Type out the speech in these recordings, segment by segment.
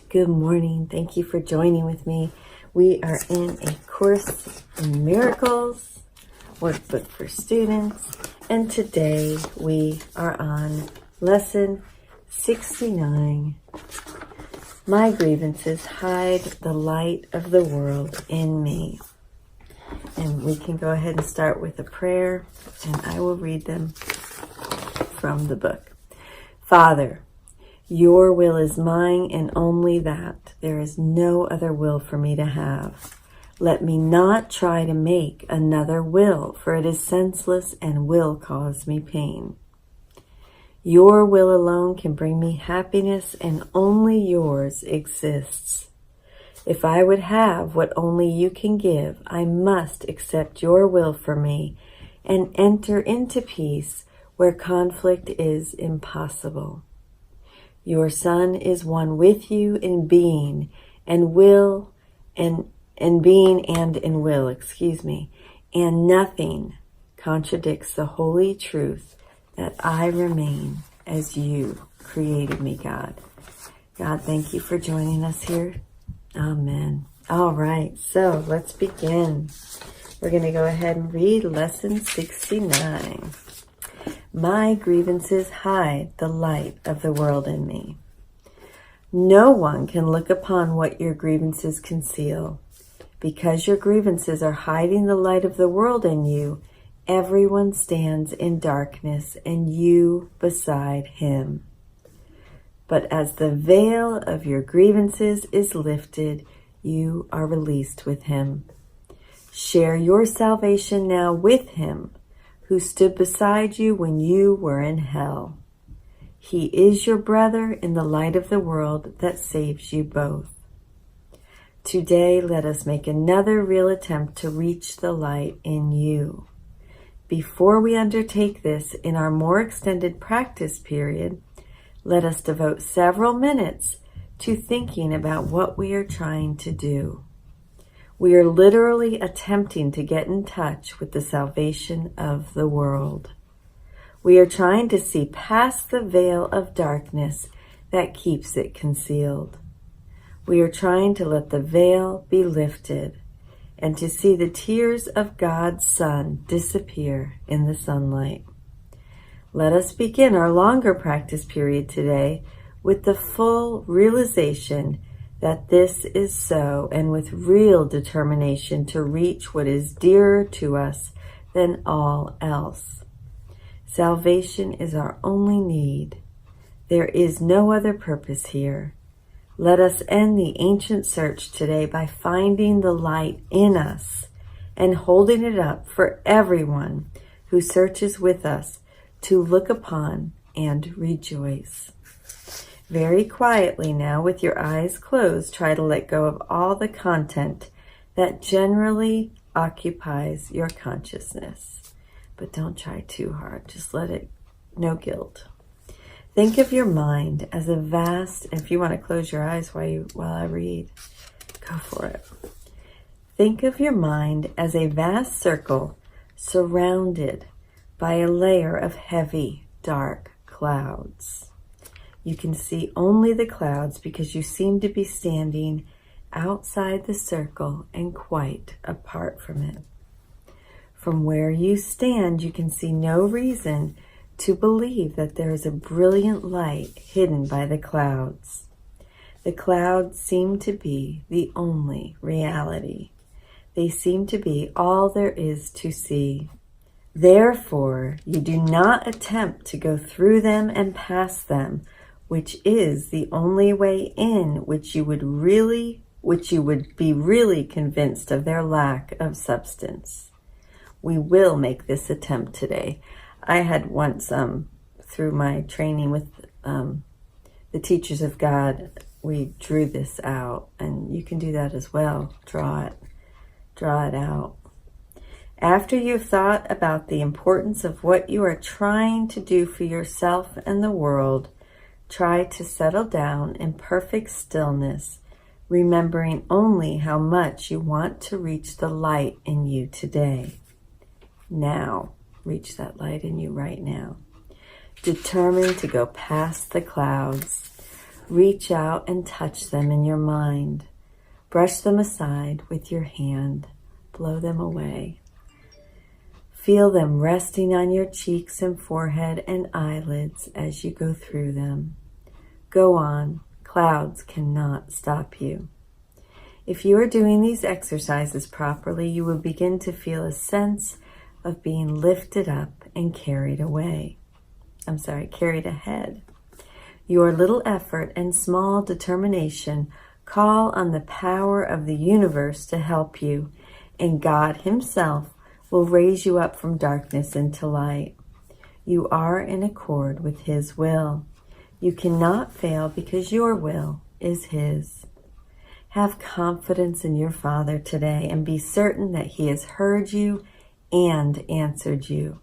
Good morning. Thank you for joining with me. We are in a Course in Miracles workbook for students, and today we are on lesson 69. My grievances hide the light of the world in me. And we can go ahead and start with a prayer, and I will read them from the book. Father, your will is mine and only that. There is no other will for me to have. Let me not try to make another will, for it is senseless and will cause me pain. Your will alone can bring me happiness, and only yours exists. If I would have what only you can give, I must accept your will for me and enter into peace where conflict is impossible. Your Son is one with you in being and will, and nothing contradicts the holy truth that I remain as you created me, God. God, thank you for joining us here. Amen. All right, so let's begin. We're going to go ahead and read lesson 69. My grievances hide the light of the world in me. No one can look upon what your grievances conceal. Because your grievances are hiding the light of the world in you, everyone stands in darkness and you beside him. But as the veil of your grievances is lifted, you are released with him. Share your salvation now with him, who stood beside you when you were in hell. He is your brother in the light of the world that saves you both. Today, let us make another real attempt to reach the light in you. Before we undertake this in our more extended practice period, let us devote several minutes to thinking about what we are trying to do. We are literally attempting to get in touch with the salvation of the world. We are trying to see past the veil of darkness that keeps it concealed. We are trying to let the veil be lifted and to see the tears of God's Son disappear in the sunlight. Let us begin our longer practice period today with the full realization that this is so, and with real determination to reach what is dearer to us than all else. Salvation is our only need. There is no other purpose here. Let us end the ancient search today by finding the light in us and holding it up for everyone who searches with us to look upon and rejoice. Very quietly now, with your eyes closed, try to let go of all the content that generally occupies your consciousness. But don't try too hard. Just let it, no guilt. Think of your mind as a vast, if you want to close your eyes while I read, go for it. Think of your mind as a vast circle surrounded by a layer of heavy, dark clouds. You can see only the clouds because you seem to be standing outside the circle and quite apart from it. From where you stand, you can see no reason to believe that there is a brilliant light hidden by the clouds. The clouds seem to be the only reality. They seem to be all there is to see. Therefore, you do not attempt to go through them and past them, which is the only way in which you would be really convinced of their lack of substance. We will make this attempt today. I had once, through my training with the Teachers of God, we drew this out, and you can do that as well. Draw it out. After you've thought about the importance of what you are trying to do for yourself and the world, try to settle down in perfect stillness, remembering only how much you want to reach the light in you today. Now, reach that light in you right now. Determined to go past the clouds. Reach out and touch them in your mind. Brush them aside with your hand. Blow them away. Feel them resting on your cheeks and forehead and eyelids as you go through them. Go on. Clouds cannot stop you. If you are doing these exercises properly, you will begin to feel a sense of being lifted up and carried ahead. Your little effort and small determination call on the power of the universe to help you, and God Himself will raise you up from darkness into light. You are in accord with His will. You cannot fail because your will is His. Have confidence in your Father today and be certain that He has heard you and answered you.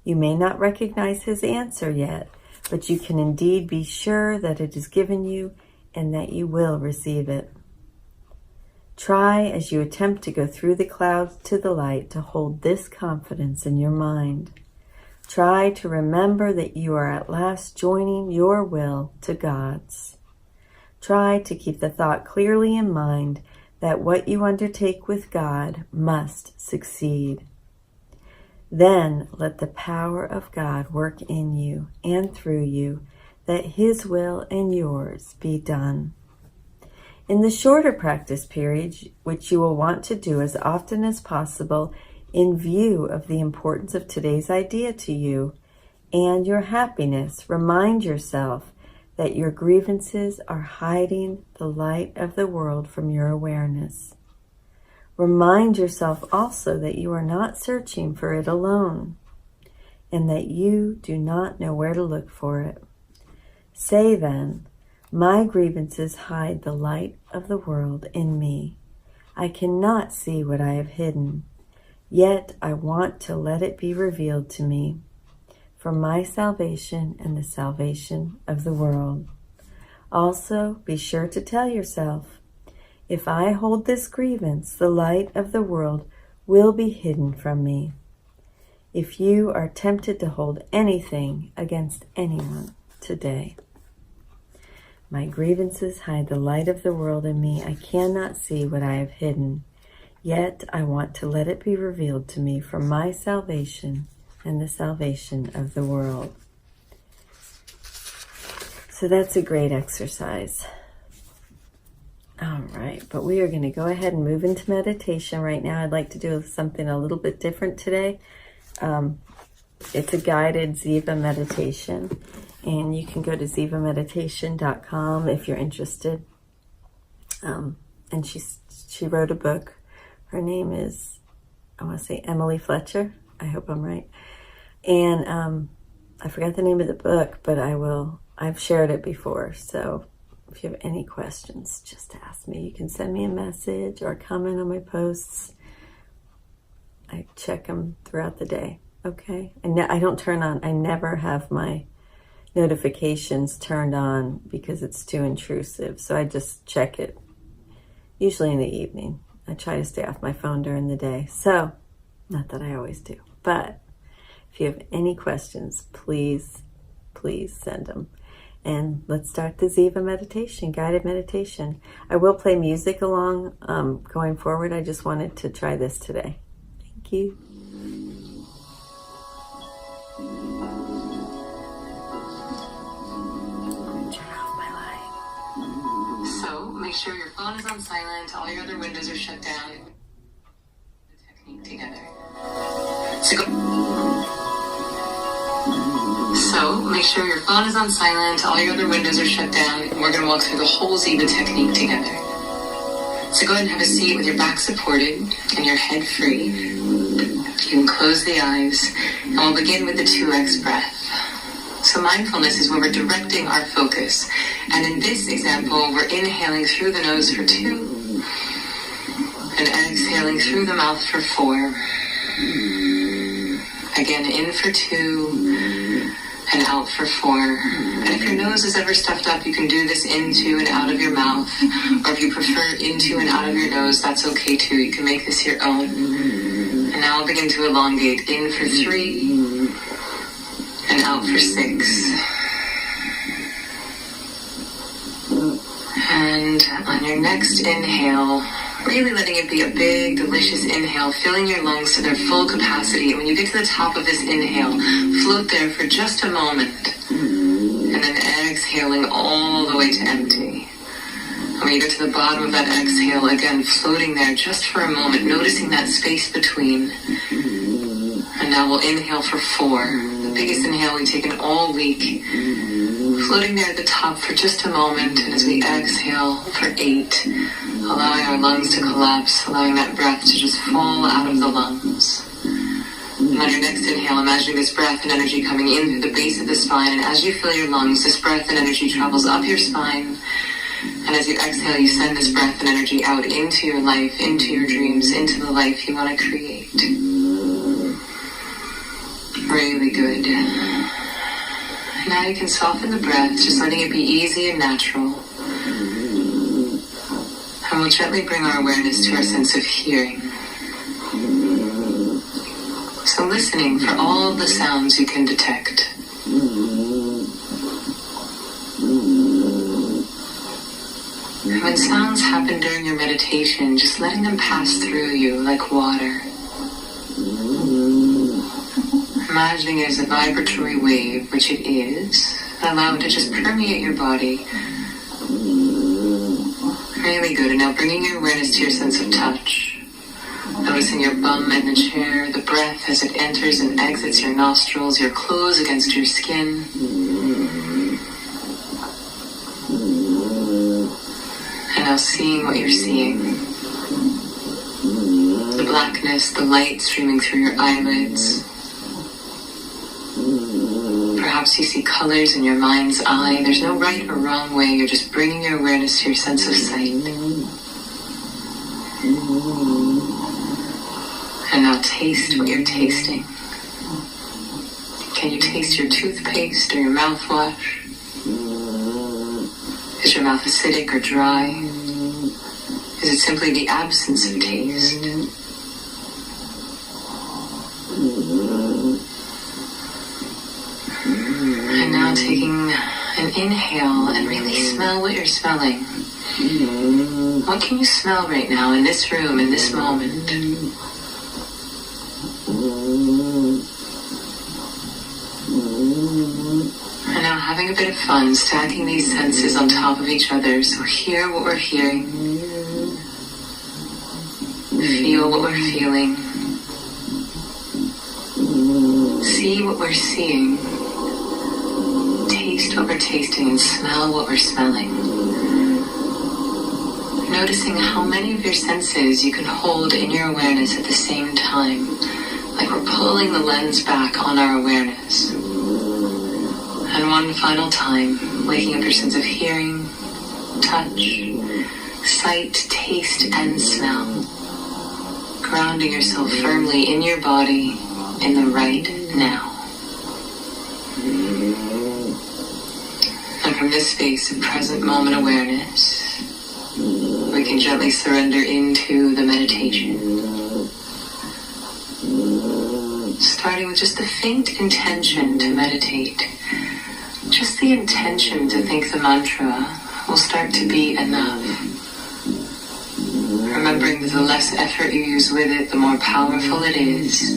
You may not recognize His answer yet, but you can indeed be sure that it is given you and that you will receive it. Try as you attempt to go through the clouds to the light to hold this confidence in your mind. Try to remember that you are at last joining your will to God's. Try to keep the thought clearly in mind that what you undertake with God must succeed. Then let the power of God work in you and through you, that His will and yours be done. In the shorter practice period, which you will want to do as often as possible in view of the importance of today's idea to you and your happiness, remind yourself that your grievances are hiding the light of the world from your awareness. Remind yourself also that you are not searching for it alone, and that you do not know where to look for it. Say then, my grievances hide the light of the world in me. I cannot see what I have hidden, yet I want to let it be revealed to me, for my salvation and the salvation of the world. Also, be sure to tell yourself, if I hold this grievance, the light of the world will be hidden from me. If you are tempted to hold anything against anyone today, my grievances hide the light of the world in me. I cannot see what I have hidden, yet I want to let it be revealed to me for my salvation and the salvation of the world. So that's a great exercise. All right, but we are going to go ahead and move into meditation right now. I'd like to do something a little bit different today. It's a guided Ziva meditation, and you can go to zivameditation.com if you're interested. And she wrote a book. Her name is, I want to say Emily Fletcher. I hope I'm right. And I forgot the name of the book, but I've shared it before. So if you have any questions, just ask me. You can send me a message or comment on my posts. I check them throughout the day. Okay. And I never have my notifications turned on because it's too intrusive. So I just check it usually in the evening. I try to stay off my phone during the day. So, not that I always do, but if you have any questions, please send them. And let's start the Ziva meditation, guided meditation. I will play music along going forward. I just wanted to try this today. Thank you. Make sure your phone is on silent, all your other windows are shut down. The technique together. So make sure your phone is on silent, all your other windows are shut down, and we're going to walk through the whole Ziva technique together. So go ahead and have a seat with your back supported and your head free. You can close the eyes, and we'll begin with the 2x breath. So mindfulness is when we're directing our focus. And in this example, we're inhaling through the nose for 2 and exhaling through the mouth for 4. Again, in for 2 and out for 4. And if your nose is ever stuffed up, you can do this into and out of your mouth. Or if you prefer into and out of your nose, that's okay too. You can make this your own. And now I'll begin to elongate. In for 3 and out for 6. And on your next inhale, really letting it be a big, delicious inhale, filling your lungs to their full capacity. And when you get to the top of this inhale, float there for just a moment. And then exhaling all the way to empty. And when you get to the bottom of that exhale, again, floating there just for a moment, noticing that space between. And now we'll inhale for 4. The biggest inhale we've taken all week. Floating there at the top for just a moment, and as we exhale for 8, allowing our lungs to collapse, allowing that breath to just fall out of the lungs. And on your next inhale, imagining this breath and energy coming in through the base of the spine, and as you fill your lungs, this breath and energy travels up your spine, and as you exhale, you send this breath and energy out into your life, into your dreams, into the life you want to create. Really good. Now you can soften the breath, just letting it be easy and natural. And we'll gently bring our awareness to our sense of hearing. So listening for all of the sounds you can detect. And when sounds happen during your meditation, just letting them pass through you like water. Imagining it as a vibratory wave, which it is, and allow it to just permeate your body. Really good. And now bringing your awareness to your sense of touch. Noticing your bum in the chair, the breath as it enters and exits your nostrils, your clothes against your skin. And now seeing what you're seeing. The blackness, the light streaming through your eyelids. Perhaps you see colors in your mind's eye. There's no right or wrong way. You're just bringing your awareness to your sense of sight. And now taste what you're tasting. Can you taste your toothpaste or your mouthwash? Is your mouth acidic or dry? Is it simply the absence of taste? And now taking an inhale and really smell what you're smelling. What can you smell right now in this room, in this moment? And now having a bit of fun, stacking these senses on top of each other. So hear what we're hearing. Feel what we're feeling. See what we're seeing. Taste what we're tasting and smell what we're smelling. Noticing how many of your senses you can hold in your awareness at the same time, like we're pulling the lens back on our awareness. And one final time, waking up your sense of hearing, touch, sight, taste, and smell. Grounding yourself firmly in your body in the right now. And from this space of present moment awareness, we can gently surrender into the meditation. Starting with just the faint intention to meditate. Just the intention to think the mantra will start to be enough. Remembering that the less effort you use with it, the more powerful it is.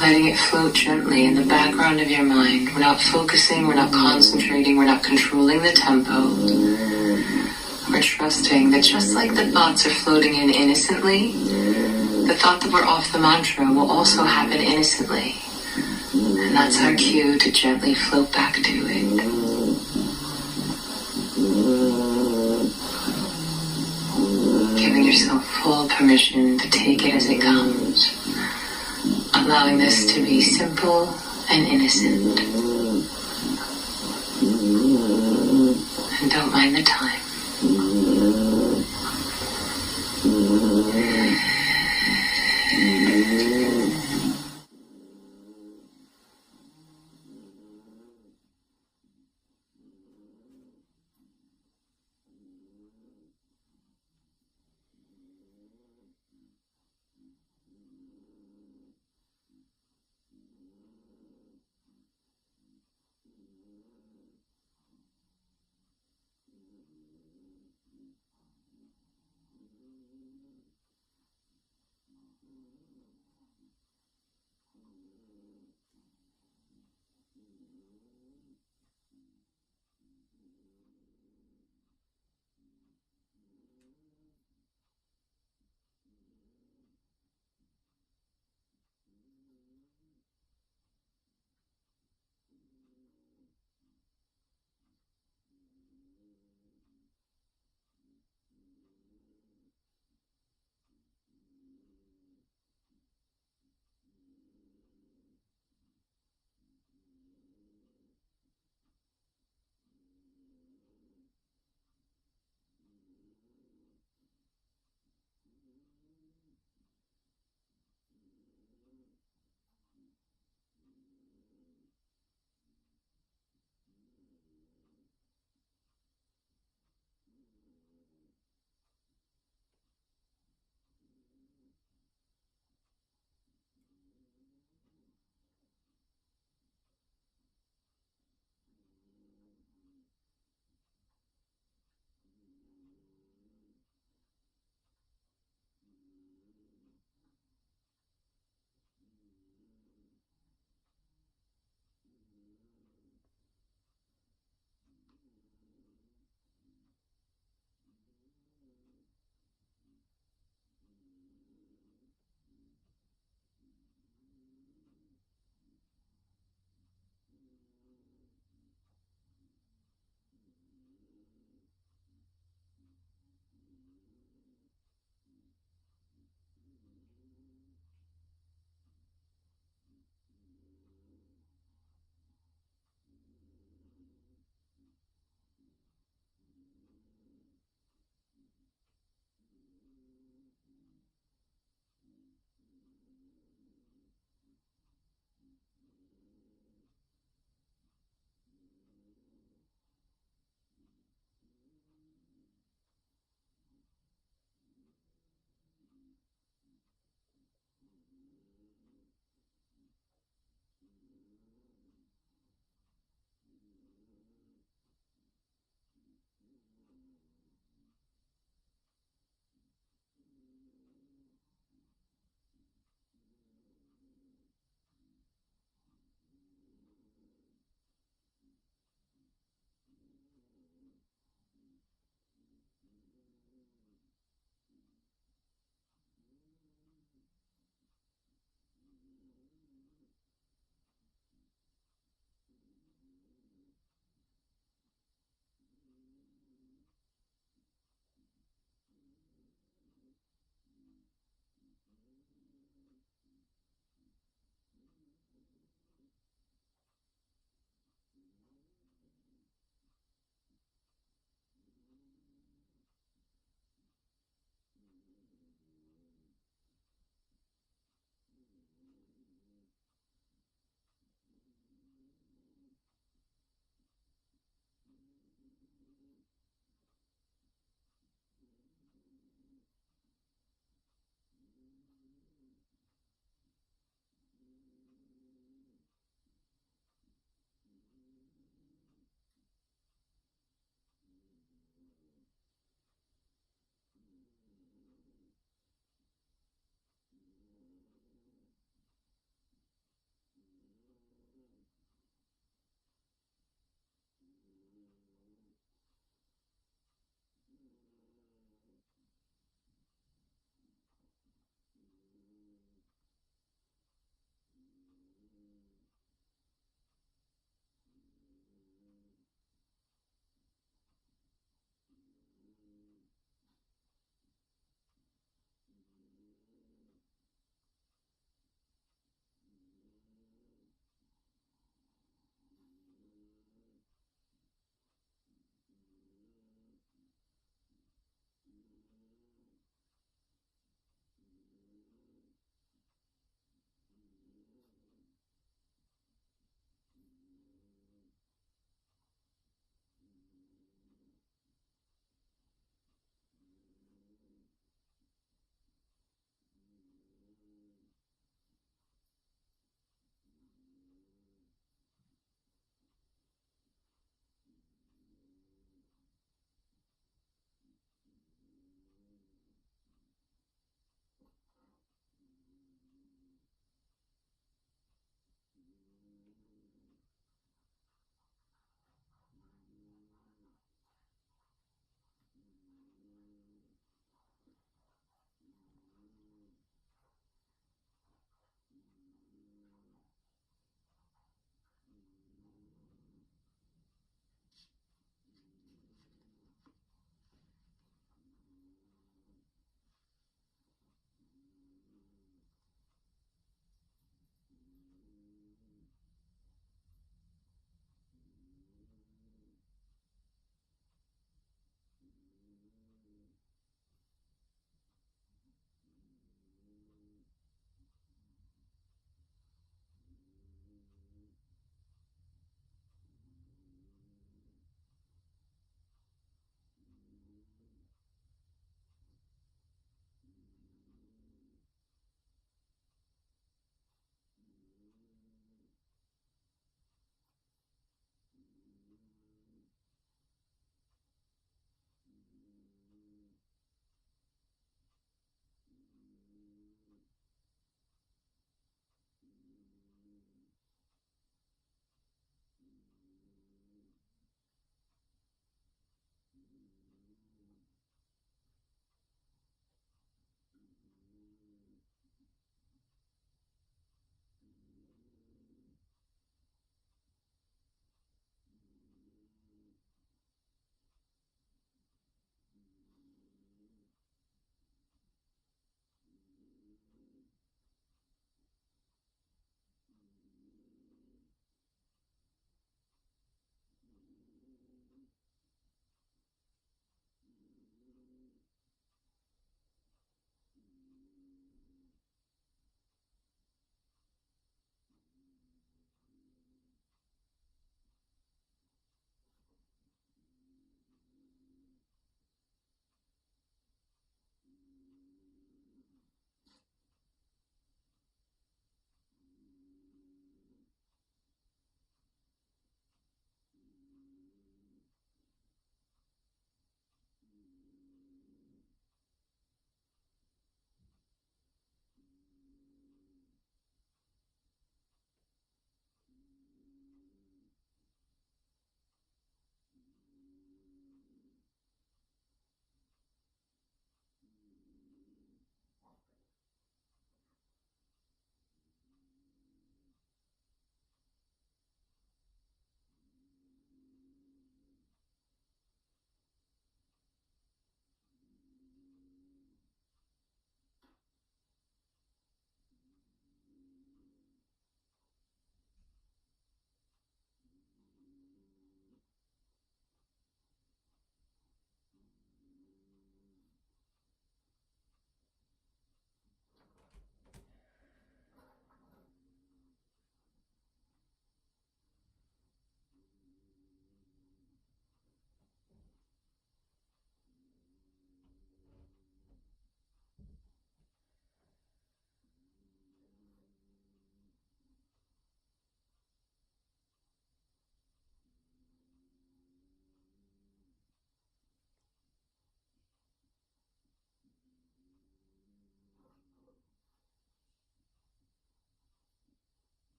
Letting it float gently in the background of your mind. We're not focusing, we're not concentrating, we're not controlling the tempo. We're trusting that just like the thoughts are floating in innocently, the thought that we're off the mantra will also happen innocently. And that's our cue to gently float back to it. Giving yourself full permission to take it as it comes. Allowing this to be simple and innocent. And don't mind the time.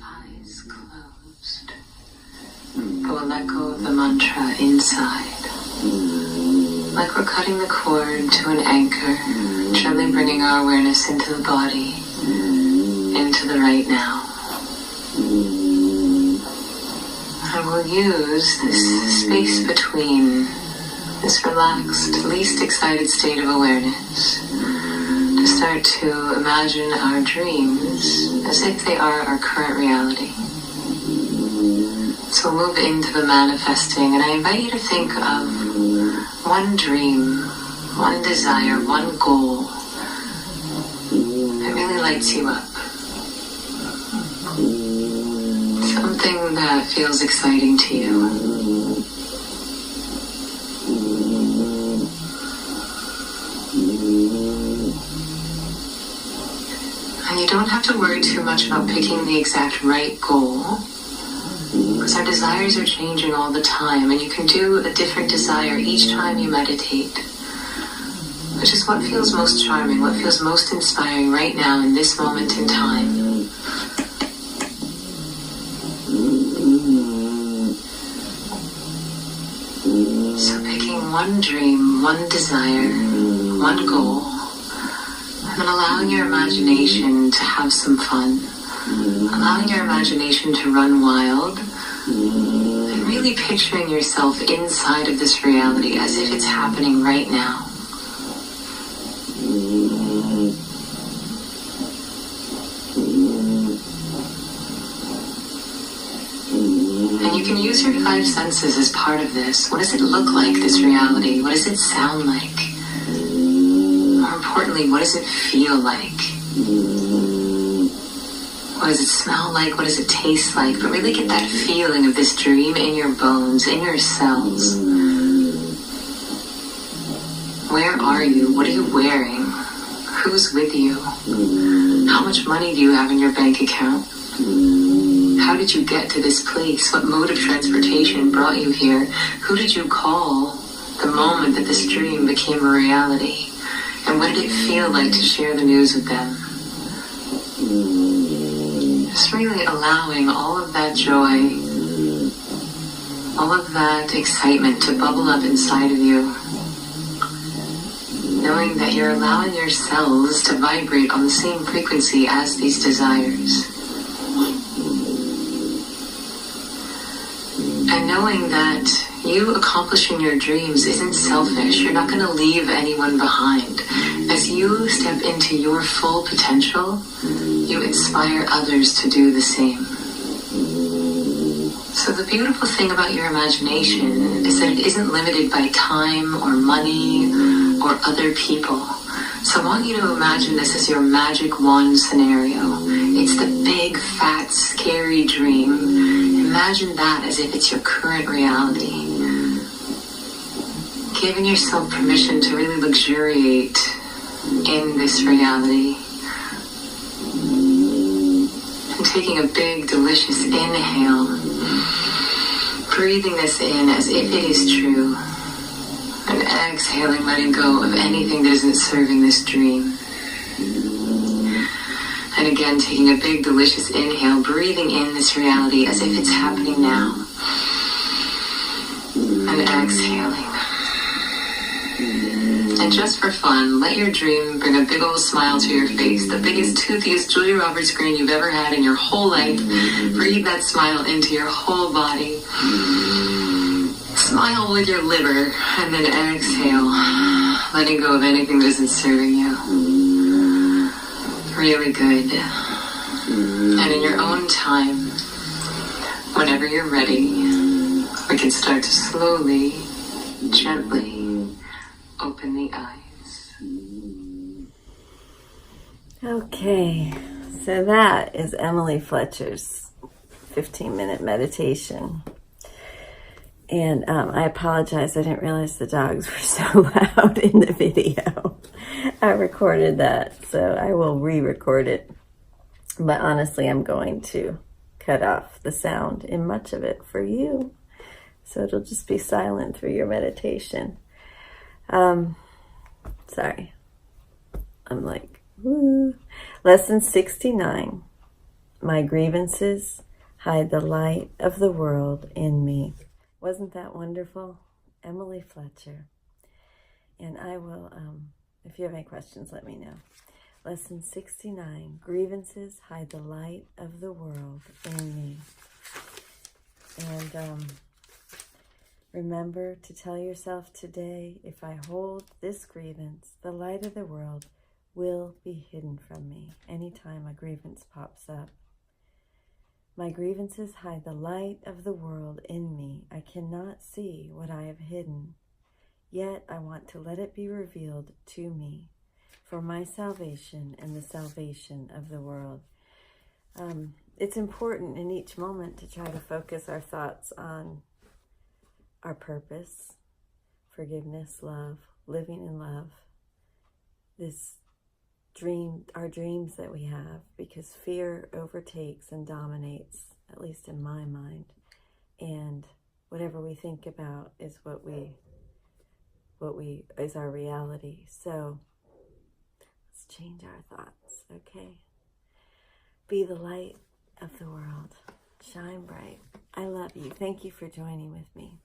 eyes closed, but we'll let go of the mantra inside. Like we're cutting the cord to an anchor, gently bringing our awareness into the body, into the right now. And we'll use this space between, this relaxed, least excited state of awareness, to start to imagine our dreams as if they are our current reality. So we'll move into the manifesting, and I invite you to think of one dream, one desire, one goal that really lights you up. Something that feels exciting to you. And you don't have to worry too much about picking the exact right goal, because our desires are changing all the time, and you can do a different desire each time you meditate, which is what feels most charming, what feels most inspiring right now in this moment in time. So picking one dream, one desire, one goal, and then allowing your imagination to have some fun. Allowing your imagination to run wild, and really picturing yourself inside of this reality as if it's happening right now. And you can use your five senses as part of this. What does it look like, this reality? What does it sound like? More importantly, what does it feel like? What does it smell like? What does it taste like? But really get that feeling of this dream in your bones, in your cells. Where are you? What are you wearing? Who's with you? How much money do you have in your bank account? How did you get to this place? What mode of transportation brought you here? Who did you call the moment that this dream became a reality? And what did it feel like to share the news with them? Just really allowing all of that joy, all of that excitement to bubble up inside of you. Knowing that you're allowing your cells to vibrate on the same frequency as these desires. And knowing that you accomplishing your dreams isn't selfish. You're not going to leave anyone behind. As you step into your full potential, you inspire others to do the same. So the beautiful thing about your imagination is that it isn't limited by time or money or other people. So I want you to imagine this as your magic wand scenario. It's the big, fat, scary dream. Imagine that as if it's your current reality. Giving yourself permission to really luxuriate in this reality. And taking a big, delicious inhale. Breathing this in as if it is true. And exhaling, letting go of anything that isn't serving this dream. And again, taking a big, delicious inhale, breathing in this reality as if it's happening now. And exhaling. And just for fun, let your dream bring a big old smile to your face. The biggest, toothiest Julia Roberts grin you've ever had in your whole life. Breathe that smile into your whole body. Smile with your liver, and then exhale, letting go of anything that isn't serving you. Really good. And in your own time, whenever you're ready, we can start to slowly, gently open the eyes. Okay, so that is Emily Fletcher's 15-minute meditation. And I apologize, I didn't realize the dogs were so loud in the video. I recorded that, so I will re-record it. But honestly, I'm going to cut off the sound in much of it for you. So it'll just be silent through your meditation. Sorry. I'm like, woo. Lesson 69. My grievances hide the light of the world in me. Wasn't that wonderful? Emily Fletcher. And I will, if you have any questions, let me know. Lesson 69, grievances hide the light of the world in me. And remember to tell yourself today, if I hold this grievance, the light of the world will be hidden from me anytime a grievance pops up. My grievances hide the light of the world in me. I cannot see what I have hidden, yet I want to let it be revealed to me for my salvation and the salvation of the world. It's important in each moment to try to focus our thoughts on our purpose, forgiveness, love, living in love, this dream, our dreams that we have, because fear overtakes and dominates, at least in my mind, and whatever we think about is what is our reality. So let's change our thoughts, okay? Be the light of the world. Shine bright. I love you. Thank you for joining with me.